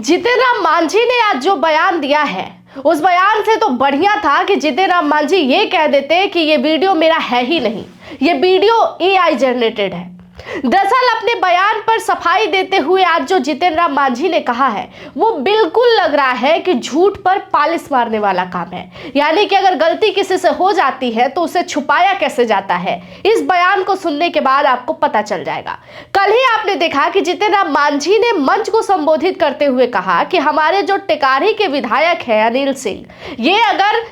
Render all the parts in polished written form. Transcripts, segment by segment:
जीतन राम मांझी ने आज जो बयान दिया है, उस बयान से तो बढ़िया था कि जीतन राम मांझी ये कह देते कि ये वीडियो मेरा है ही नहीं, ये वीडियो एआई जनरेटेड है। दरअसल अपने बयान पर सफाई देते हुए आज जो जीतन राम मांझी ने कहा है वो बिल्कुल लग रहा है कि झूठ पर पालिश मारने वाला काम है। यानी कि अगर गलती किसी से हो जाती है तो उसे छुपाया कैसे जाता है, इस बयान को सुनने के बाद आपको पता चल जाएगा। कल ही आपने देखा कि जीतन राम मांझी ने मंच को संबोधित करते हुए कहा कि हमारे जो टिकारी के विधायक है अनिल सिंह, ये अगर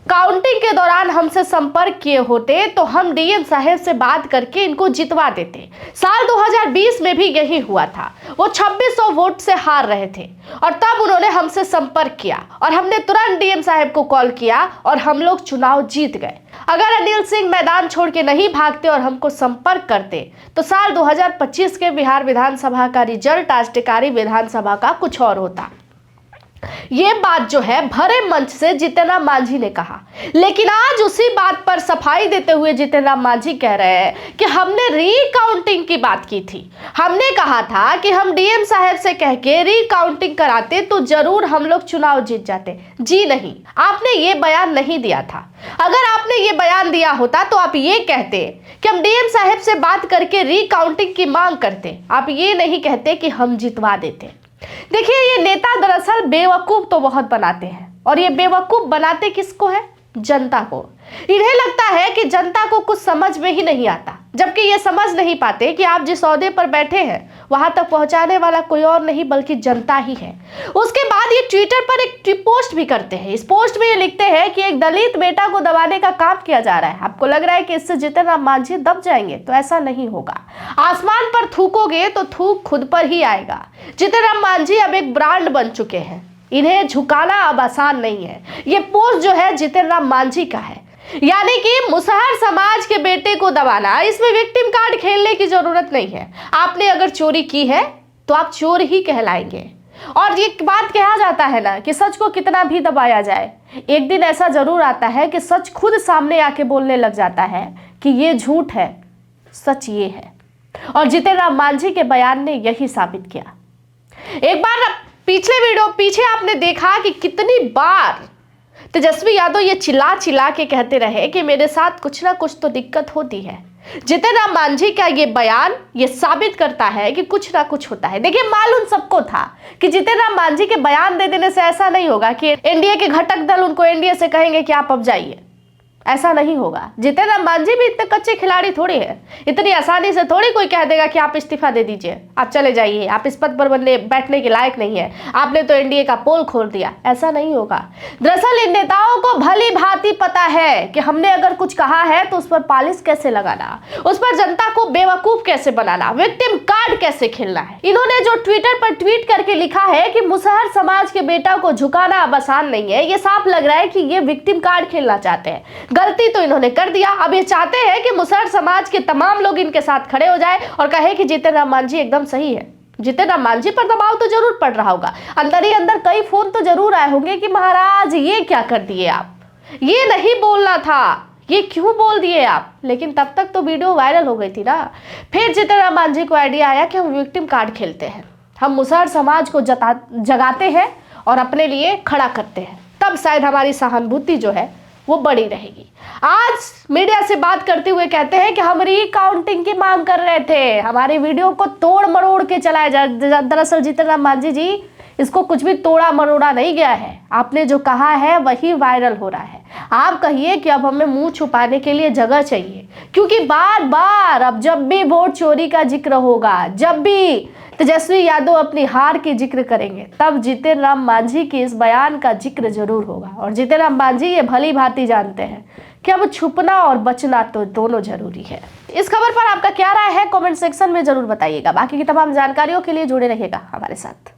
काउंटिंग के दौरान हमसे संपर्क किए होते तो हम डीएम साहब से बात करके इनको जितवा देते। साल 2020 में भी यही हुआ था, वो 2600 वोट से हार रहे थे और तब उन्होंने हमसे संपर्क किया और हमने तुरंत डीएम साहब को कॉल किया और हम लोग चुनाव जीत गए। अगर अनिल सिंह मैदान छोड़ के नहीं भागते और हमको संपर्क करते तो साल 2025 के बिहार विधानसभा का रिजल्ट आज टिकारी विधानसभा का कुछ और होता। ये बात जो है भरे मंच से जीतन राम मांझी ने कहा, लेकिन आज उसी बात पर सफाई देते हुए जीतन राम मांझी कह रहे हैं कि हमने रीकाउंटिंग की बात की थी। हमने कहा था कि हम डीएम साहब से कह के रीकाउंटिंग कराते तो जरूर हम लोग चुनाव जीत जाते। जी नहीं, आपने ये बयान नहीं दिया था। अगर आपने ये बयान दिया होता तो आप ये कहते कि हम डीएम साहब से बात करके रीकाउंटिंग की मांग करते, आप ये नहीं कहते कि हम जितवा देते। देखिए, ये नेता दरअसल बेवकूफ तो बहुत बनाते हैं और ये बेवकूफ बनाते किसको है? जनता को। इन्हें लगता है कि जनता को कुछ समझ में ही नहीं आता, जबकि ये समझ नहीं पाते कि आप जिस ओहदे पर बैठे हैं वहां तक पहुंचाने वाला कोई और नहीं बल्कि जनता ही है। उसके बाद ये ट्विटर पर एक पोस्ट भी करते हैं। इस पोस्ट में ये लिखते हैं कि एक दलित बेटा को दबाने का काम किया जा रहा है। आपको लग रहा है कि इससे जीतन राम मांझी दब जाएंगे, तो ऐसा नहीं होगा। आसमान पर थूकोगे तो थूक खुद पर ही आएगा। जीतन राम मांझी अब एक ब्रांड बन चुके हैं, इन्हें झुकाना अब आसान नहीं है। ये पोस्ट जो है जीतन राम मांझी का है। यानी कि मुसहर समाज के बेटे को दबाना, इसमें विक्टिम कार्ड खेलने की जरूरत नहीं है। आपने अगर चोरी की है तो आप चोर ही कहलाएंगे। और ये बात कहा जाता है ना कि सच को कितना भी दबाया जाए, एक दिन ऐसा जरूर आता है कि सच खुद सामने आके बोलने लग जाता है कि ये झूठ है, सच ये है। और जीतन राम मांझी के बयान ने यही साबित किया। एक बार पिछले वीडियो पीछे आपने देखा कि कितनी बार तेजस्वी यादव ये चिल्ला चिल्ला के कहते रहे कि मेरे साथ कुछ ना कुछ तो दिक्कत होती है। जीतन राम मांझी का ये बयान ये साबित करता है कि कुछ ना कुछ होता है। देखिए, मालूम सबको था कि जीतन राम मांझी के बयान दे देने से ऐसा नहीं होगा कि एनडीए के घटक दल उनको एनडीए से कहेंगे कि आप अब जाइए। ऐसा नहीं होगा। जीतन राम मांझी भी इतने कच्चे खिलाड़ी थोड़ी है, इतनी आसानी से थोड़ी कोई कह देगा कि आप इस्तीफा दे दीजिए, आप चले जाइए, आप इस पद पर बैठने के लायक नहीं है, आपने तो एनडीए का पोल खोल दिया। ऐसा नहीं होगा। दरअसल इन नेताओं को भली भांति पता है कि हमने अगर कुछ कहा है तो उस पर पालिश कैसे लगाना, उस पर जनता को बेवकूफ कैसे बनाना, विक्टिम कार्ड कैसे खेलना है। इन्होंने जो ट्विटर पर ट्वीट करके लिखा है कि मुसहर समाज के बेटा को झुकाना अब आसान नहीं है, ये साफ लग रहा है कि ये विक्टिम कार्ड खेलना चाहते हैं। गलती तो इन्होंने कर दिया, अब ये चाहते हैं कि मुसहर समाज के तमाम लोग इनके साथ खड़े हो जाए और कहे कि जीतन राम मांझी एकदम सही है। जीतन राम मांझी पर दबाव तो जरूर पड़ रहा होगा, अंदर ही अंदर कई फोन तो जरूर आए होंगे कि महाराज ये क्या कर दिए आप, ये नहीं बोलना था, ये क्यों बोल दिए आप। लेकिन तब तक तो वीडियो वायरल हो गई थी ना। फिर जीतन राम मांझी को आइडिया आया कि हम विक्टिम कार्ड खेलते हैं, हम मुसहर समाज को जगाते हैं और अपने लिए खड़ा करते हैं, तब शायद हमारी सहानुभूति जो है वो बड़ी रहेगी। आज मीडिया से बात करते हुए कहते हैं कि हम रीकाउंटिंग की मांग कर रहे थे, हमारी वीडियो को तोड़ मरोड़ के चलाया जा। दरअसल जीतन राम मांझी जी, इसको कुछ भी तोड़ा मरोड़ा नहीं गया है, आपने जो कहा है वही वायरल हो रहा है। आप कहिए कि अब हमें मुंह छुपाने के लिए जगह चाहिए, क्योंकि बार बार अब जब भी वोट चोरी का जिक्र होगा, जब भी तेजस्वी यादव अपनी हार की जिक्र करेंगे, तब जीतन राम मांझी के इस बयान का जिक्र जरूर होगा। और जीतन राम मांझी ये भली भांति जानते हैं कि अब छुपना और बचना तो दोनों जरूरी है। इस खबर पर आपका क्या राय है, कमेंट सेक्शन में जरूर बताइएगा। बाकी की तमाम जानकारियों के लिए जुड़े रहिएगा हमारे साथ।